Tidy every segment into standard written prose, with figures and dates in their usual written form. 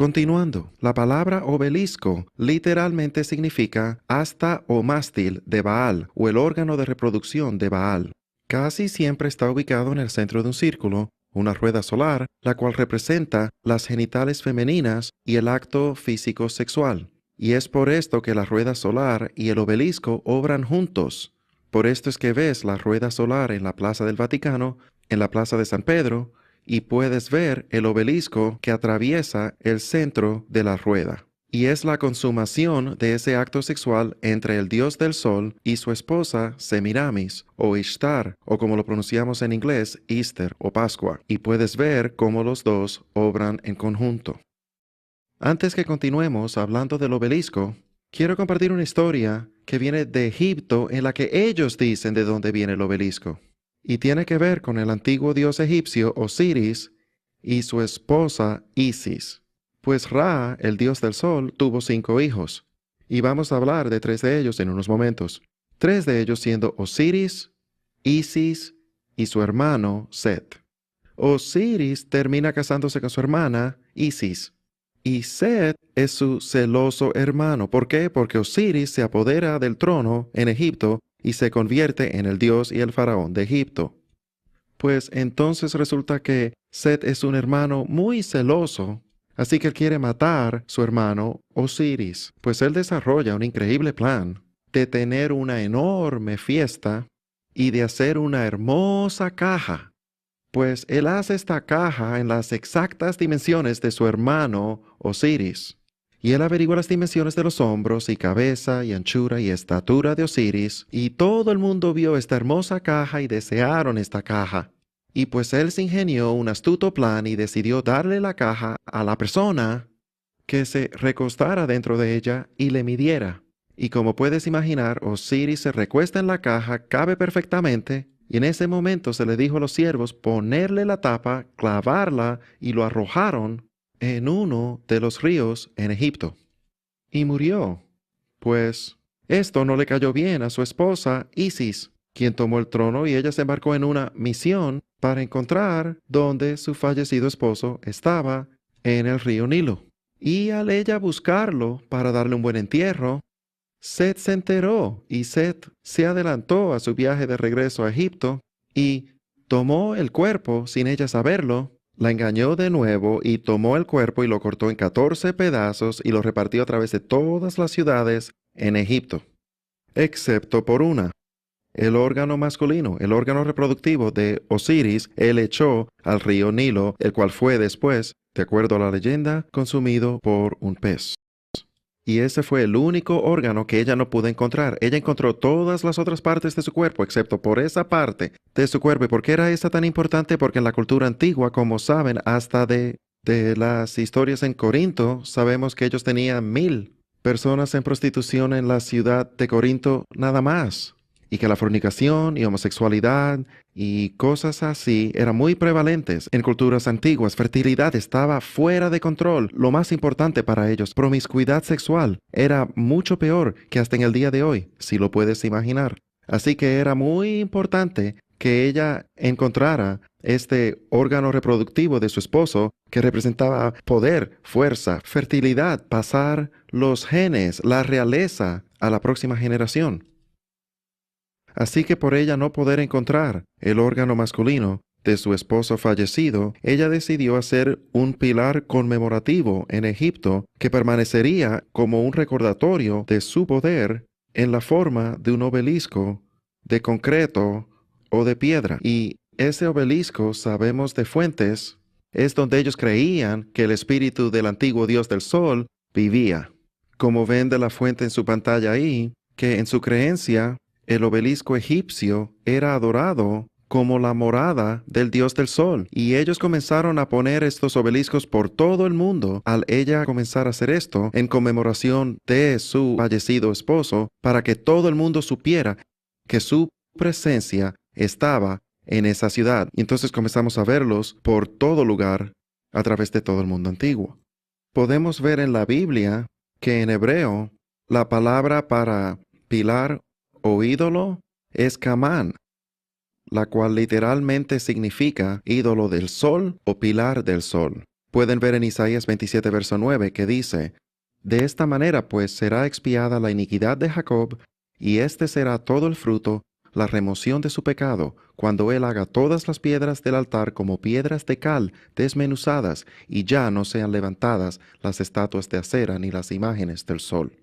Continuando, la palabra obelisco literalmente significa asta o mástil de Baal o el órgano de reproducción de Baal. Casi siempre está ubicado en el centro de un círculo, una rueda solar, la cual representa las genitales femeninas y el acto físico sexual. Y es por esto que la rueda solar y el obelisco obran juntos. Por esto es que ves la rueda solar en la Plaza del Vaticano, en la Plaza de San Pedro, y puedes ver el obelisco que atraviesa el centro de la rueda. Y es la consumación de ese acto sexual entre el dios del sol y su esposa Semiramis, o Ishtar, o como lo pronunciamos en inglés, Easter o Pascua. Y puedes ver cómo los dos obran en conjunto. Antes que continuemos hablando del obelisco, quiero compartir una historia que viene de Egipto en la que ellos dicen de dónde viene el obelisco. Y tiene que ver con el antiguo dios egipcio Osiris y su esposa Isis. Pues Ra, el dios del sol, tuvo 5 hijos. Y vamos a hablar de 3 de ellos en unos momentos. 3 de ellos siendo Osiris, Isis y su hermano Set. Osiris termina casándose con su hermana Isis. Y Set es su celoso hermano. ¿Por qué? Porque Osiris se apodera del trono en Egipto y se convierte en el dios y el faraón de Egipto. Pues entonces resulta que Set es un hermano muy celoso, así que él quiere matar a su hermano Osiris. Pues él desarrolla un increíble plan de tener una enorme fiesta y de hacer una hermosa caja. Pues él hace esta caja en las exactas dimensiones de su hermano Osiris. Y él averigua las dimensiones de los hombros y cabeza y anchura y estatura de Osiris, y todo el mundo vio esta hermosa caja y desearon esta caja. Y pues él se ingenió un astuto plan y decidió darle la caja a la persona que se recostara dentro de ella y le midiera. Y como puedes imaginar, Osiris se recuesta en la caja, cabe perfectamente, y en ese momento se le dijo a los siervos ponerle la tapa, clavarla, y lo arrojaron en uno de los ríos en Egipto. Y murió. Pues esto no le cayó bien a su esposa Isis, quien tomó el trono y ella se embarcó en una misión para encontrar dónde su fallecido esposo estaba en el río Nilo. Y al ella buscarlo para darle un buen entierro, Set se enteró y Set se adelantó a su viaje de regreso a Egipto y tomó el cuerpo sin ella saberlo, la engañó de nuevo y tomó el cuerpo y lo cortó en 14 pedazos y lo repartió a través de todas las ciudades en Egipto, excepto por una. El órgano masculino, el órgano reproductivo de Osiris, él echó al río Nilo, el cual fue después, de acuerdo a la leyenda, consumido por un pez. Y ese fue el único órgano que ella no pudo encontrar. Ella encontró todas las otras partes de su cuerpo, excepto por esa parte de su cuerpo. ¿Y por qué era esa tan importante? Porque en la cultura antigua, como saben, hasta de las historias en Corinto, sabemos que ellos tenían 1000 personas en prostitución en la ciudad de Corinto nada más. Y que la fornicación y homosexualidad y cosas así eran muy prevalentes en culturas antiguas. Fertilidad estaba fuera de control. Lo más importante para ellos, promiscuidad sexual, era mucho peor que hasta en el día de hoy, si lo puedes imaginar. Así que era muy importante que ella encontrara este órgano reproductivo de su esposo que representaba poder, fuerza, fertilidad, pasar los genes, la realeza a la próxima generación. Así que por ella no poder encontrar el órgano masculino de su esposo fallecido, ella decidió hacer un pilar conmemorativo en Egipto que permanecería como un recordatorio de su poder en la forma de un obelisco de concreto o de piedra. Y ese obelisco, sabemos de fuentes, es donde ellos creían que el espíritu del antiguo dios del sol vivía. Como ven de la fuente en su pantalla ahí, que en su creencia, el obelisco egipcio era adorado como la morada del dios del sol. Y ellos comenzaron a poner estos obeliscos por todo el mundo al ella comenzar a hacer esto en conmemoración de su fallecido esposo, para que todo el mundo supiera que su presencia estaba en esa ciudad. Y entonces comenzamos a verlos por todo lugar a través de todo el mundo antiguo. Podemos ver en la Biblia que en hebreo la palabra para pilar o ídolo es Kamán, la cual literalmente significa ídolo del sol o pilar del sol. Pueden ver en Isaías 27, verso 9, que dice, «De esta manera, pues, será expiada la iniquidad de Jacob, y este será todo el fruto, la remoción de su pecado, cuando él haga todas las piedras del altar como piedras de cal desmenuzadas, y ya no sean levantadas las estatuas de acera ni las imágenes del sol».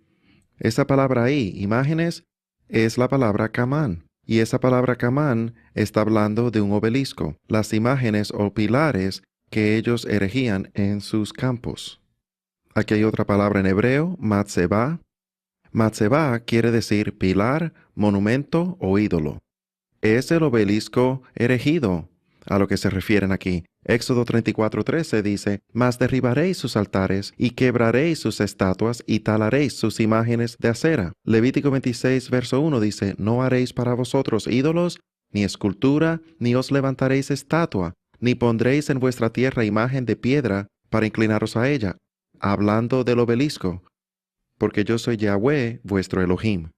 Esa palabra ahí, imágenes, es la palabra camán. Y esa palabra camán está hablando de un obelisco, las imágenes o pilares que ellos erigían en sus campos. Aquí hay otra palabra en hebreo, matzebah. Matzebah quiere decir pilar, monumento o ídolo. Es el obelisco erigido a lo que se refieren aquí. Éxodo 34:13 dice, «Mas derribaréis sus altares, y quebraréis sus estatuas, y talaréis sus imágenes de acera». Levítico 26, verso 1 dice, «No haréis para vosotros ídolos, ni escultura, ni os levantaréis estatua, ni pondréis en vuestra tierra imagen de piedra para inclinaros a ella», hablando del obelisco, «porque yo soy Yahweh, vuestro Elohim».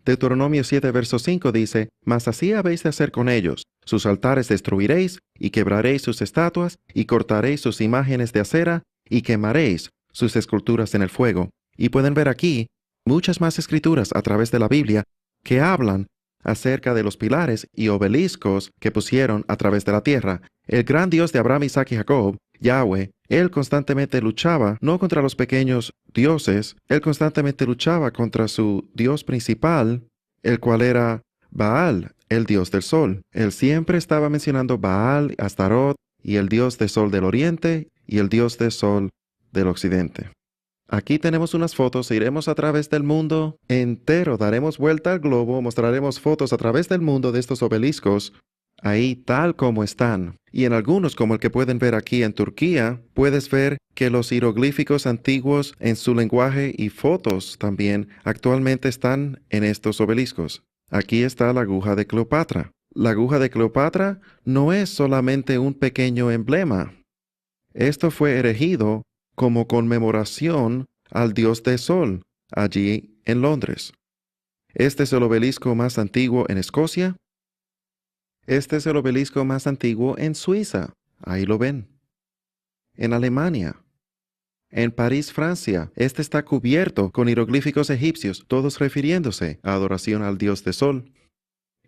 Deuteronomio 7, verso 5 dice, «Mas así habéis de hacer con ellos. Sus altares destruiréis, y quebraréis sus estatuas, y cortaréis sus imágenes de acera, y quemaréis sus esculturas en el fuego». Y pueden ver aquí muchas más escrituras a través de la Biblia que hablan acerca de los pilares y obeliscos que pusieron a través de la tierra. El gran Dios de Abraham, Isaac y Jacob, Yahweh, él constantemente luchaba no contra los pequeños dioses, él constantemente luchaba contra su dios principal, el cual era Baal, el dios del sol. Él siempre estaba mencionando Baal, Astarot, y el dios del sol del oriente y el dios del sol del occidente. Aquí tenemos unas fotos, iremos a través del mundo entero, daremos vuelta al globo, mostraremos fotos a través del mundo de estos obeliscos, ahí tal como están. Y en algunos, como el que pueden ver aquí en Turquía, puedes ver que los jeroglíficos antiguos en su lenguaje y fotos también actualmente están en estos obeliscos. Aquí está la aguja de Cleopatra. La aguja de Cleopatra no es solamente un pequeño emblema. Esto fue erigido como conmemoración al dios del sol, allí en Londres. Este es el obelisco más antiguo en Escocia. Este es el obelisco más antiguo en Suiza. Ahí lo ven. En Alemania. En París, Francia, este está cubierto con jeroglíficos egipcios, todos refiriéndose a adoración al dios del sol.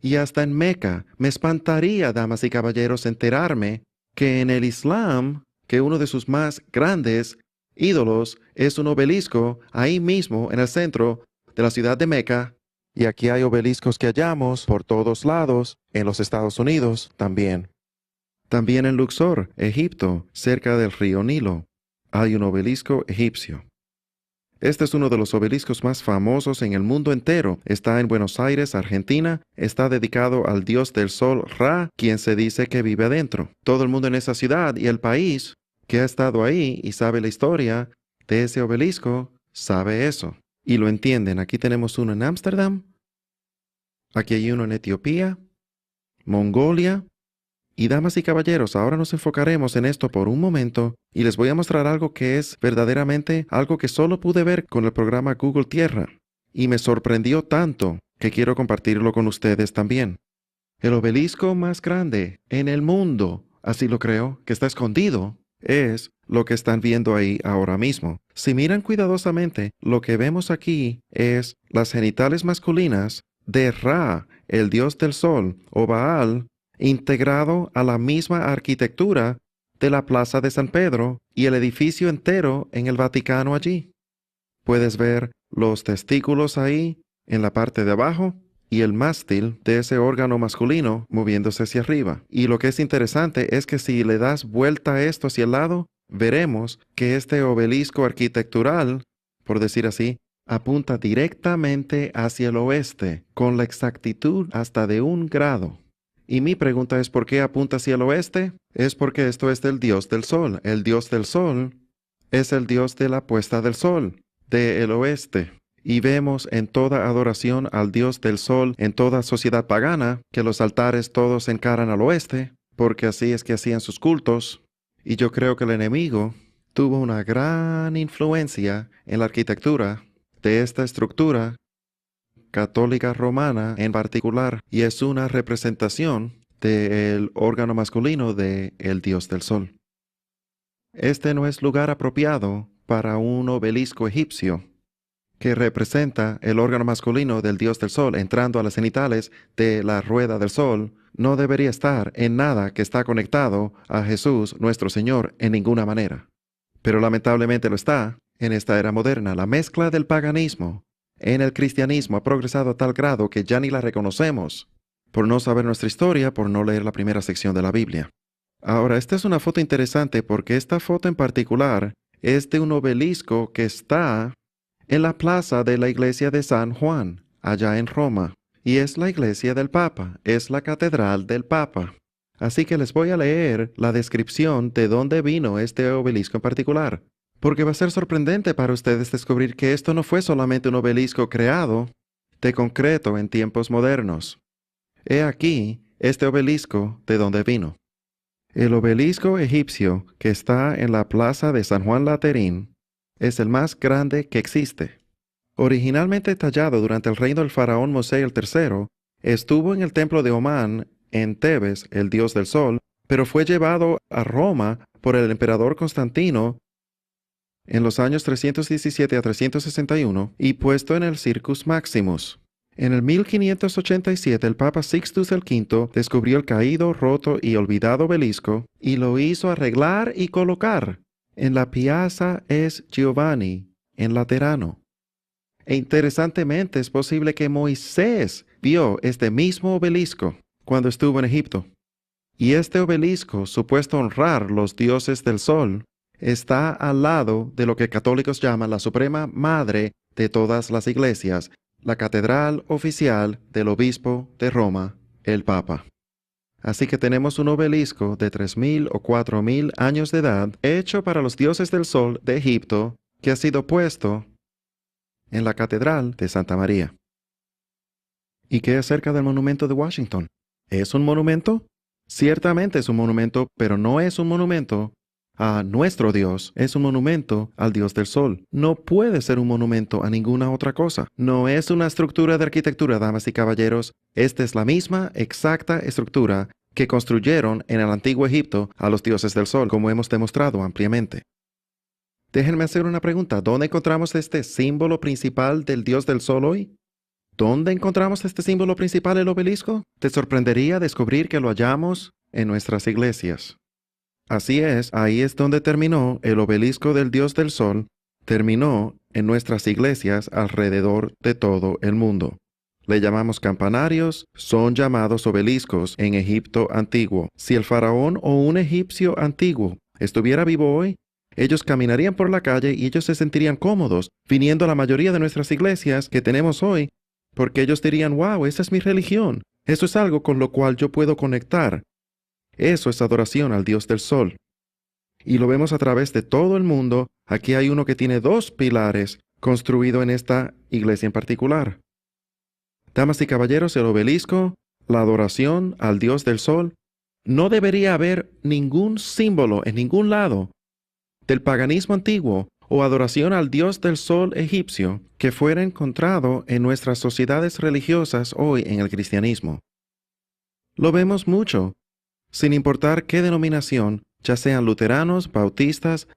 Y hasta en Meca, me espantaría, damas y caballeros, enterarme que en el Islam, que uno de sus más grandes ídolos es un obelisco ahí mismo en el centro de la ciudad de Meca. Y aquí hay obeliscos que hallamos por todos lados, en los Estados Unidos también. También en Luxor, Egipto, cerca del río Nilo, hay un obelisco egipcio. Este es uno de los obeliscos más famosos en el mundo entero. Está en Buenos Aires, Argentina. Está dedicado al dios del sol Ra, quien se dice que vive adentro. Todo el mundo en esa ciudad y el país que ha estado ahí y sabe la historia de ese obelisco, sabe eso. Y lo entienden. Aquí tenemos uno en Ámsterdam. Aquí hay uno en Etiopía, Mongolia. Y damas y caballeros, ahora nos enfocaremos en esto por un momento y les voy a mostrar algo que es verdaderamente algo que solo pude ver con el programa Google Tierra. Y me sorprendió tanto que quiero compartirlo con ustedes también. El obelisco más grande en el mundo, así lo creo, que está escondido, es lo que están viendo ahí ahora mismo. Si miran cuidadosamente, lo que vemos aquí es las genitales masculinas de Ra, el dios del sol, o Baal, integrado a la misma arquitectura de la Plaza de San Pedro y el edificio entero en el Vaticano allí. Puedes ver los testículos ahí en la parte de abajo y el mástil de ese órgano masculino moviéndose hacia arriba. Y lo que es interesante es que si le das vuelta a esto hacia el lado, veremos que este obelisco arquitectural, por decir así, apunta directamente hacia el oeste, con la exactitud hasta de 1 grado. Y mi pregunta es, ¿por qué apunta hacia el oeste? Es porque esto es del dios del sol. El dios del sol es el dios de la puesta del sol, del oeste. Y vemos en toda adoración al dios del sol, en toda sociedad pagana, que los altares todos encaran al oeste, porque así es que hacían sus cultos. Y yo creo que el enemigo tuvo una gran influencia en la arquitectura de esta estructura católica romana en particular, y es una representación del órgano masculino del dios del sol. Este no es lugar apropiado para un obelisco egipcio que representa el órgano masculino del dios del sol entrando a las cenitales de la rueda del sol. No debería estar en nada que está conectado a Jesús, nuestro Señor, en ninguna manera. Pero lamentablemente lo está en esta era moderna. La mezcla del paganismo en el cristianismo ha progresado a tal grado que ya ni la reconocemos, por no saber nuestra historia, por no leer la primera sección de la Biblia. Ahora, esta es una foto interesante porque esta foto en particular es de un obelisco que está en la plaza de la iglesia de San Juan, allá en Roma. Y es la iglesia del Papa, es la catedral del Papa. Así que les voy a leer la descripción de dónde vino este obelisco en particular, porque va a ser sorprendente para ustedes descubrir que esto no fue solamente un obelisco creado de concreto en tiempos modernos. He aquí este obelisco de dónde vino. El obelisco egipcio que está en la plaza de San Juan Laterín es el más grande que existe. Originalmente tallado durante el reino del faraón Mosei III, estuvo en el templo de Omán, en Tebes, el dios del sol, pero fue llevado a Roma por el emperador Constantino en los años 317 a 361 y puesto en el Circus Maximus. En el 1587 el Papa Sixtus V descubrió el caído, roto y olvidado obelisco y lo hizo arreglar y colocar en la Piazza S. Giovanni, en Laterano. E interesantemente es posible que Moisés vio este mismo obelisco cuando estuvo en Egipto. Y este obelisco, supuesto honrar los dioses del sol, está al lado de lo que católicos llaman la Suprema Madre de todas las iglesias, la catedral oficial del obispo de Roma, el Papa. Así que tenemos un obelisco de 3.000 o 4.000 años de edad, hecho para los dioses del sol de Egipto, que ha sido puesto en la Catedral de Santa María. ¿Y qué acerca del monumento de Washington? ¿Es un monumento? Ciertamente es un monumento, pero no es un monumento a nuestro Dios, es un monumento al Dios del Sol. No puede ser un monumento a ninguna otra cosa. No es una estructura de arquitectura, damas y caballeros. Esta es la misma exacta estructura que construyeron en el antiguo Egipto a los dioses del Sol, como hemos demostrado ampliamente. Déjenme hacer una pregunta. ¿Dónde encontramos este símbolo principal del Dios del Sol hoy? ¿Dónde encontramos este símbolo principal, el obelisco? Te sorprendería descubrir que lo hallamos en nuestras iglesias. Así es, ahí es donde terminó el obelisco del Dios del Sol, terminó en nuestras iglesias alrededor de todo el mundo. Le llamamos campanarios, son llamados obeliscos en Egipto antiguo. Si el faraón o un egipcio antiguo estuviera vivo hoy, ellos caminarían por la calle y ellos se sentirían cómodos viniendo a la mayoría de nuestras iglesias que tenemos hoy, porque ellos dirían, wow, esa es mi religión. Eso es algo con lo cual yo puedo conectar. Eso es adoración al Dios del Sol. Y lo vemos a través de todo el mundo. Aquí hay uno que tiene 2 pilares construido en esta iglesia en particular. Damas y caballeros, el obelisco, la adoración al Dios del Sol, no debería haber ningún símbolo en ningún lado del paganismo antiguo o adoración al Dios del Sol egipcio que fuera encontrado en nuestras sociedades religiosas hoy en el cristianismo. Lo vemos mucho, sin importar qué denominación, ya sean luteranos, bautistas,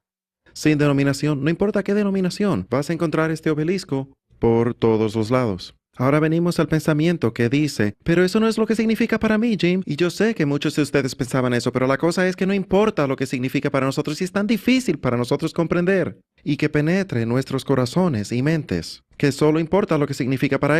sin denominación, no importa qué denominación, vas a encontrar este obelisco por todos los lados. Ahora venimos al pensamiento que dice, pero eso no es lo que significa para mí, Jim. Y yo sé que muchos de ustedes pensaban eso, pero la cosa es que no importa lo que significa para nosotros y es tan difícil para nosotros comprender y que penetre en nuestros corazones y mentes, que solo importa lo que significa para Él.